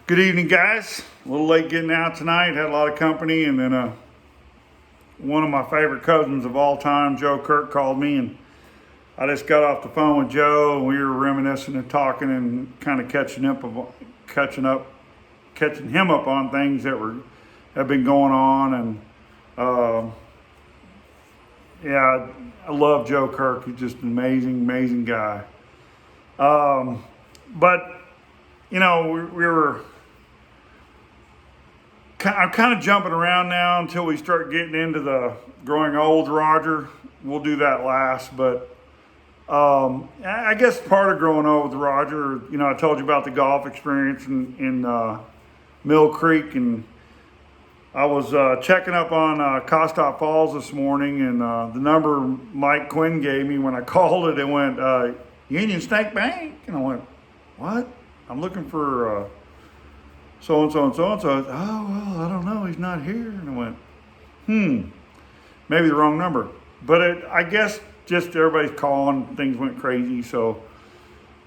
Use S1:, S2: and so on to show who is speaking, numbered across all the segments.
S1: Good evening, guys. A little late getting out tonight. Had a lot of company, and then one of my favorite cousins of all time, Joe Kirk, called me, and I just got off the phone with Joe, and we were reminiscing and talking, and kind of catching him up on things that have been going on, and yeah, I love Joe Kirk. He's just an amazing guy. But we were. I'm kind of jumping around now until we start getting into the growing old Roger. We'll do that last, but I guess part of growing old with Roger, I told you about the golf experience in Mill Creek, and I was checking up on Costop Falls this morning, and the number Mike Quinn gave me when I called it went Union State Bank, and I went, what? I'm looking for so-and-so and so-and-so. Oh, well, I don't know. He's not here. And I went, maybe the wrong number. But I guess just everybody's calling. Things went crazy. So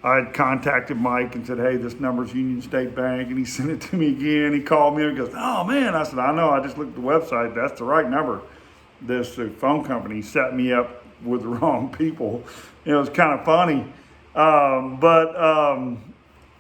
S1: I had contacted Mike and said, hey, this number's Union State Bank. And he sent it to me again. He called me and goes, oh, man. I said, I know. I just looked at the website. That's the right number. This phone company set me up with the wrong people. It was kind of funny.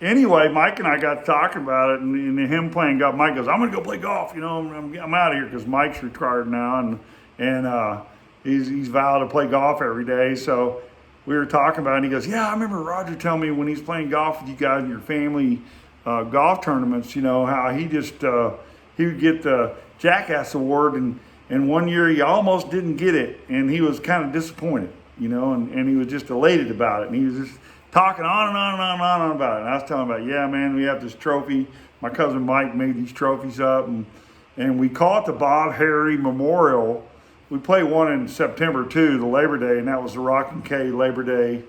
S1: Anyway, Mike and I got talking about it, and him playing golf. Mike goes, I'm going to go play golf. I'm out of here because Mike's retired now, and he's vowed to play golf every day. So we were talking about it, and he goes, yeah, I remember Roger telling me when he's playing golf with you guys in your family golf tournaments, how he would get the Jackass Award, and one year he almost didn't get it, and he was kind of disappointed, and he was just elated about it, and he was just talking on and on and on and on about it. And I was telling him about, yeah, man, we have this trophy. My cousin Mike made these trophies up, and we call it the Bob Harry Memorial. We play one in September too, the Labor Day, and that was the Rock and K Labor Day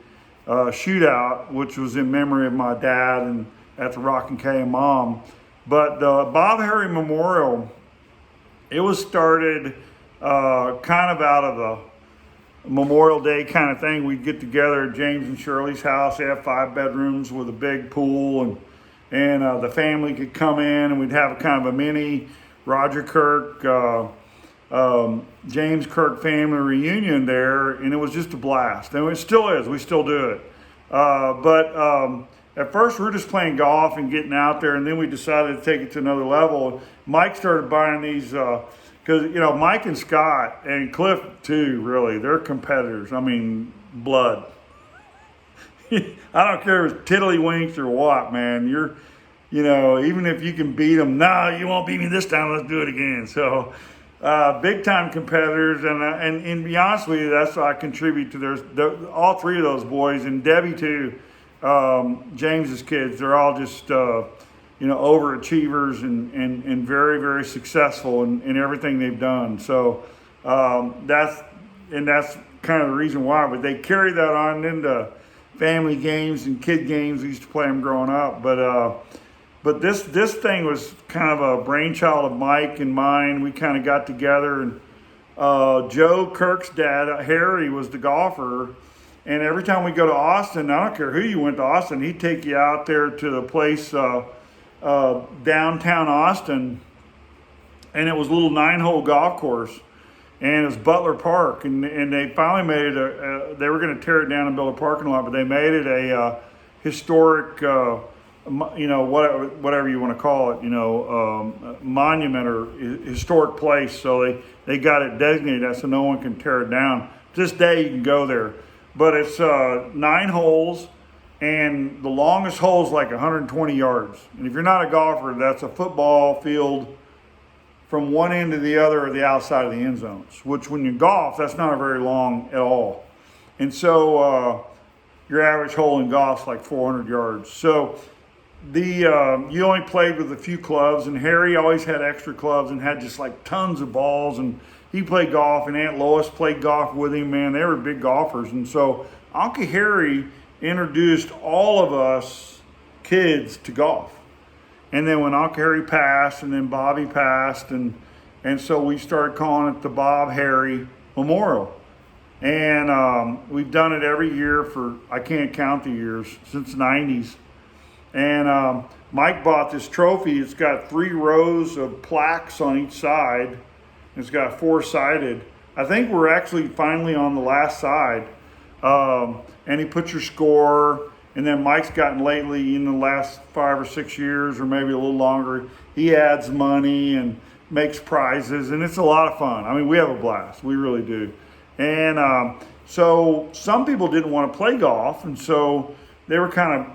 S1: shootout, which was in memory of my dad and at the Rock and K and Mom. But the Bob Harry Memorial, it was started kind of out of the Memorial Day kind of thing. We'd get together at James and Shirley's house. They have 5 bedrooms with a big pool, and the family could come in, and we'd have a kind of a mini Roger Kirk, James Kirk family reunion there, and it was just a blast. And it still is. We still do it. But at first we were just playing golf and getting out there, and then we decided to take it to another level. Mike started buying these because, Mike and Scott and Cliff too, really, they're competitors. I mean, blood. I don't care if it's tiddlywinks or what, man. Even if you can beat them, no, you won't beat me this time, let's do it again. So, big time competitors. And to be honest with you, that's what I contribute to all 3 of those boys, and Debbie too, James's kids. They're all just, overachievers and very, very successful in everything they've done. So that's kind of the reason why. But they carry that on into family games and kid games. We used to play them growing up. But this thing was kind of a brainchild of Mike and mine. We kind of got together, and Joe Kirk's dad, Harry, was the golfer. And every time we go to Austin, I don't care who you went to Austin, he'd take you out there to the place downtown Austin, and it was a little 9-hole golf course, and it was Butler Park, and they finally made it they were going to tear it down and build a parking lot, but they made it a historic whatever you want to call it, monument or historic place. So they got it designated that so no one can tear it down. To this day you can go there, but it's 9 holes. And the longest hole is like 120 yards. And if you're not a golfer, that's a football field from one end to the other of the outside of the end zones, which when you golf, that's not a very long at all. And so your average hole in golf is like 400 yards. So you only played with a few clubs, and Harry always had extra clubs and had just like tons of balls. And he played golf, and Aunt Lois played golf with him, man. They were big golfers. And so Uncle Harry introduced all of us kids to golf. And then when Uncle Harry passed, and then Bobby passed, and so we started calling it the Bob Harry Memorial. And we've done it every year for, I can't count the years, since the 90s. And Mike bought this trophy. It's got 3 rows of plaques on each side. It's got 4-sided. I think we're actually finally on the last side. And he puts your score. And then Mike's gotten lately, in the last 5 or 6 years, or maybe a little longer, he adds money and makes prizes, and it's a lot of fun. I mean, we have a blast. We really do. And so some people didn't want to play golf, and so they were kind of,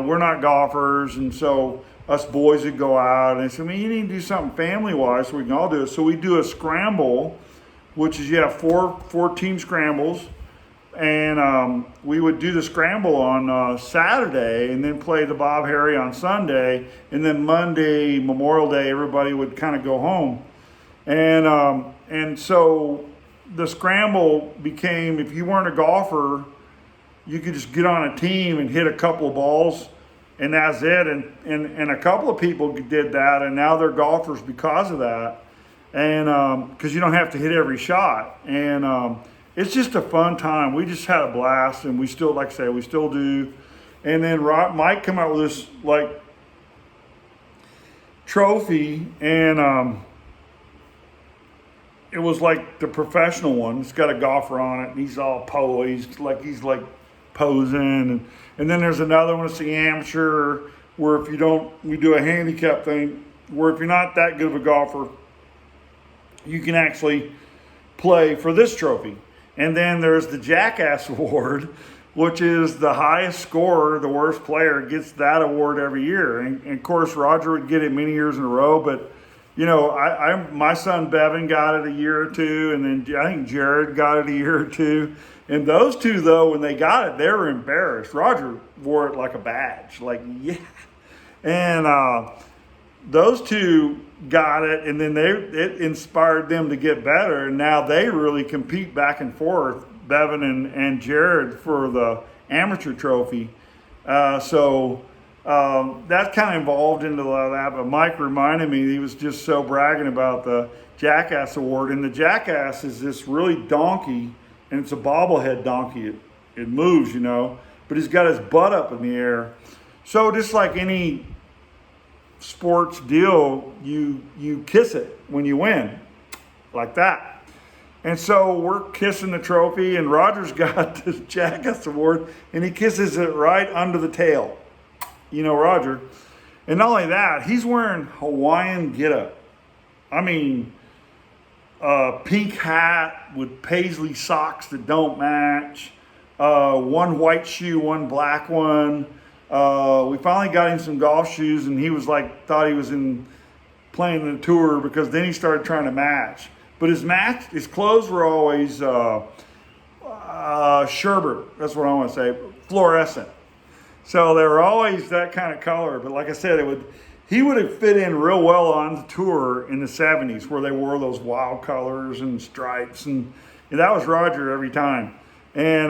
S1: we're not golfers, and so us boys would go out, and they said, you need to do something family-wise so we can all do it. So we do a scramble, which is, four team scrambles. And we would do the scramble on Saturday and then play the Bob Harry on Sunday. And then Monday, Memorial Day, everybody would kind of go home. And so the scramble became, if you weren't a golfer, you could just get on a team and hit a couple of balls, and that's it. And a couple of people did that, and now they're golfers because of that. And because you don't have to hit every shot. And it's just a fun time. We just had a blast, and we still, like I say, we still do. And then Mike came out with this trophy, and it was like the professional one. It's got a golfer on it, and he's all poised, he's posing. And then there's another one. It's the amateur, where we do a handicap thing, where if you're not that good of a golfer, you can actually play for this trophy. And then there's the Jackass Award, which is the highest scorer, the worst player, gets that award every year. And of course, Roger would get it many years in a row. But, my son Bevan got it a year or two. And then I think Jared got it a year or two. And those two, though, when they got it, they were embarrassed. Roger wore it like a badge, yeah. And those two got it, and then it inspired them to get better, and now they really compete back and forth, Bevan and Jared, for the amateur trophy. So that kind of evolved into that, but Mike reminded me, he was just so bragging about the Jackass Award, and the Jackass is this really donkey, and it's a bobblehead donkey. It moves, but he's got his butt up in the air. So just like any sports deal, you kiss it when you win, like that. And so we're kissing the trophy, and Roger's got this Jackass Award, and he kisses it right under the tail. Roger. And not only that, he's wearing Hawaiian getup. I mean, pink hat with paisley socks that don't match, one white shoe, one black one. We finally got him some golf shoes, and he was thought he was playing the tour, because then he started trying to match. But his clothes were always sherbet. That's what I want to say, fluorescent. So they were always that kind of color. But like I said, he would have fit in real well on the tour in the 70s, where they wore those wild colors and stripes, and that was Roger every time. And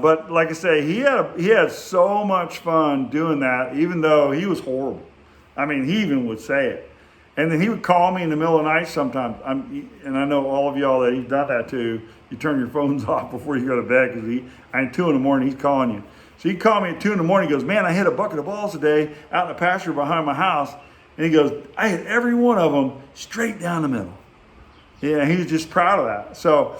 S1: but like I say, he had so much fun doing that, even though he was horrible. I mean, he even would say it. And then he would call me in the middle of the night sometimes. And I know all of y'all that he's done that too. You turn your phones off before you go to bed, because 2 in the morning he's calling you. So he called me at 2 in the morning. He goes, "Man, I hit a bucket of balls today out in the pasture behind my house." And he goes, "I hit every one of them straight down the middle." Yeah, he was just proud of that. So,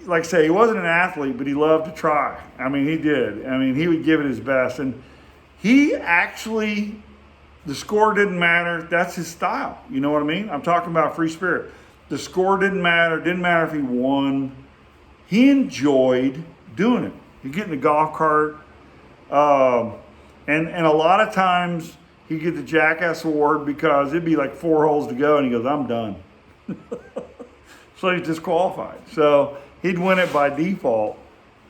S1: like I say, he wasn't an athlete, but he loved to try. I mean, he did. I mean, he would give it his best. And he actually, the score didn't matter. That's his style. You know what I mean? I'm talking about free spirit. The score didn't matter. Didn't matter if he won. He enjoyed doing it. He'd get in the golf cart. And a lot of times he'd get the Jackass Award because it'd be like 4 holes to go, and he goes, "I'm done." So he's disqualified. So he'd win it by default.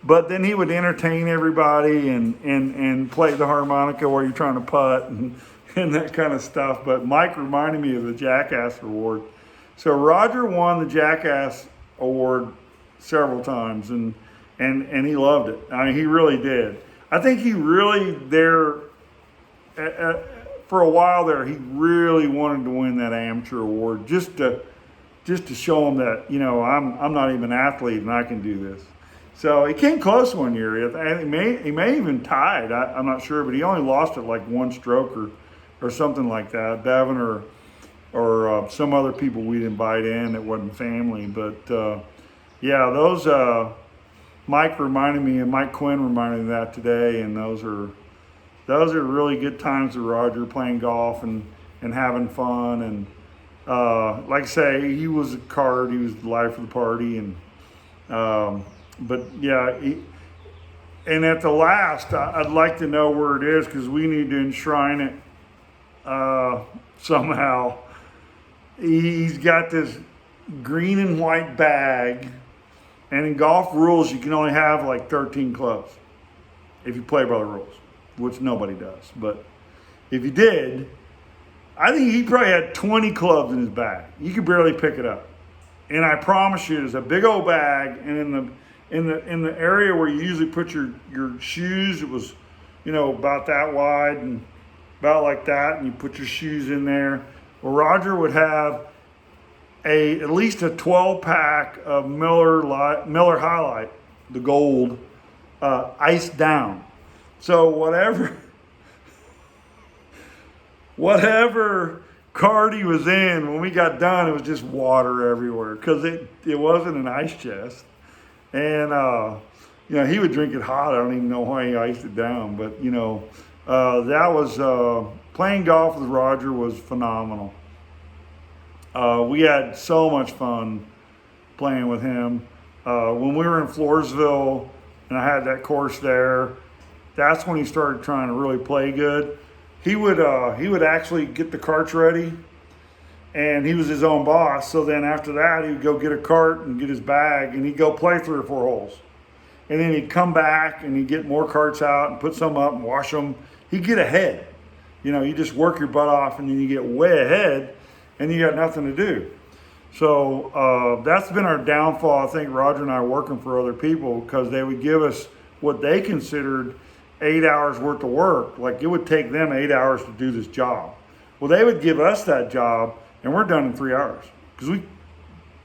S1: But then he would entertain everybody and play the harmonica while you're trying to putt and that kind of stuff. But Mike reminded me of the Jackass Award. So Roger won the Jackass Award several times, and he loved it. I mean, he really did. I think he really for a while there, he really wanted to win that amateur award just to show him that, I'm not even an athlete and I can do this. So he came close one year. And he may even tied. I'm not sure, but he only lost it like one stroke or something like that. Devin or some other people we'd invite in that wasn't family. But yeah, those Mike reminded me, and Mike Quinn reminded me of that today. And those are really good times with Roger, playing golf and having fun. And like I say, he was a card. He was the life of the party. And but yeah, and at the last, I'd like to know where it is, because we need to enshrine it somehow. He's got this green and white bag, and in golf rules, you can only have like 13 clubs if you play by the rules, which nobody does. But if you did, I think he probably had 20 clubs in his bag. You could barely pick it up. And I promise you, it's a big old bag, and in the area where you usually put your shoes, it was, about that wide and about like that, and you put your shoes in there. Well, Roger would have at least a 12-pack of Miller High Life, the gold, iced down. So whatever cart he was in, when we got done, it was just water everywhere, because it wasn't an ice chest. And he would drink it hot. I don't even know why he iced it down, but that was playing golf with Roger was phenomenal. We had so much fun playing with him. When we were in Floresville and I had that course there, that's when he started trying to really play good. He would actually get the carts ready, and he was his own boss. So then after that, he would go get a cart and get his bag, and he'd go play 3 or 4 holes. And then he'd come back and he'd get more carts out and put some up and wash them. He'd get ahead. You just work your butt off, and then you get way ahead, and you got nothing to do. So that's been our downfall. I think Roger and I are working for other people, because they would give us what they considered 8 hours worth of work. Like, it would take them 8 hours to do this job. Well, they would give us that job, and we're done in 3 hours, because we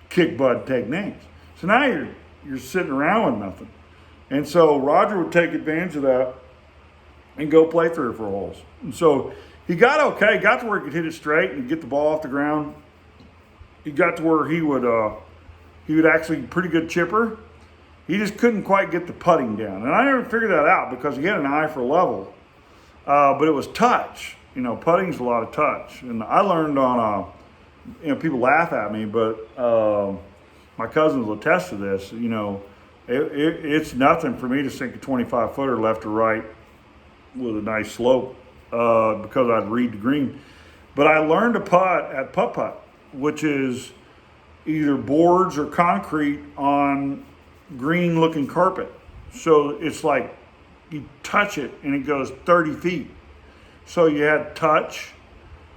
S1: kick butt and take names. So now you're sitting around with nothing. And so Roger would take advantage of that and go play 3 or 4 holes. And so he got okay, got to where he could hit it straight and get the ball off the ground. He got to where he would actually pretty good chipper. He just couldn't quite get the putting down. And I never figured that out, because he had an eye for level. But it was touch. Putting's a lot of touch. And I learned on, people laugh at me, but my cousins will attest to this. It's nothing for me to sink a 25-footer left or right with a nice slope, because I'd read the green. But I learned to putt at putt-putt, which is either boards or concrete on green-looking carpet. So it's like you touch it and it goes 30 feet. So you had touch.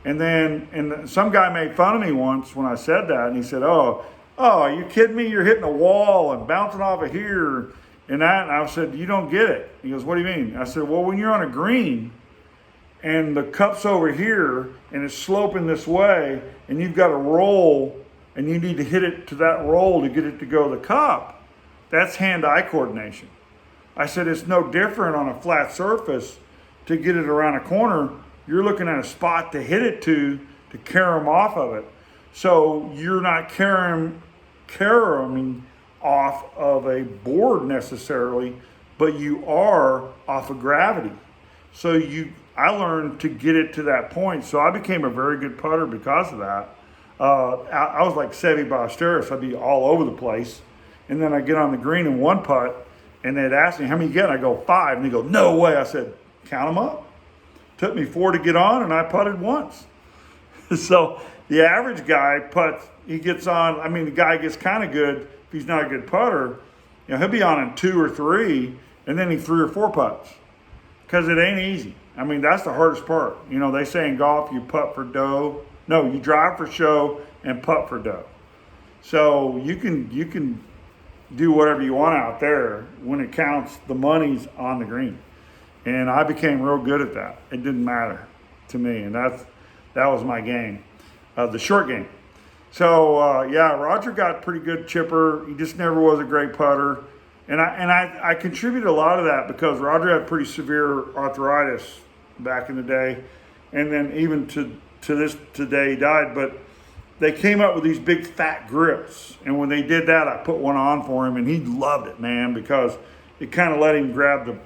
S1: And some guy made fun of me once when I said that, and he said, oh, are you kidding me? You're hitting a wall and bouncing off of here and that. And I said, you don't get it. He goes, what do you mean? I said, well, when you're on a green and the cup's over here and it's sloping this way, and you've got a roll and you need to hit it to that roll to get it to go to the cup, that's hand-eye coordination. I said, it's no different on a flat surface to get it around a corner. You're looking at a spot to hit it to carry them off of it. So you're not carrying off of a board necessarily, but you are off of gravity. So I learned to get it to that point. So I became a very good putter because of that. I was like Seve Ballesteros. I'd be all over the place. And then I get on the green in one putt, and they'd ask me, how many you get? I go, 5. And they go, no way. I said, count them up. Took me 4 to get on, and I putted once. So the average guy putts, he gets on, the guy gets kind of good. If he's not a good putter, he'll be on in 2 or 3, and then he 3 or 4 putts, because it ain't easy. That's the hardest part. They say in golf, you putt for dough. No, you drive for show and putt for dough. So you can do whatever you want out there. When it counts, the money's on the green. And I became real good at that. It didn't matter to me, and that was my game, the short game. So, Roger got pretty good chipper. He just never was a great putter. And I contribute a lot of that because Roger had pretty severe arthritis back in the day, and then even to this today he died. But they came up with these big fat grips, and when they did that, I put one on for him, and he loved it, man, because it kind of let him grab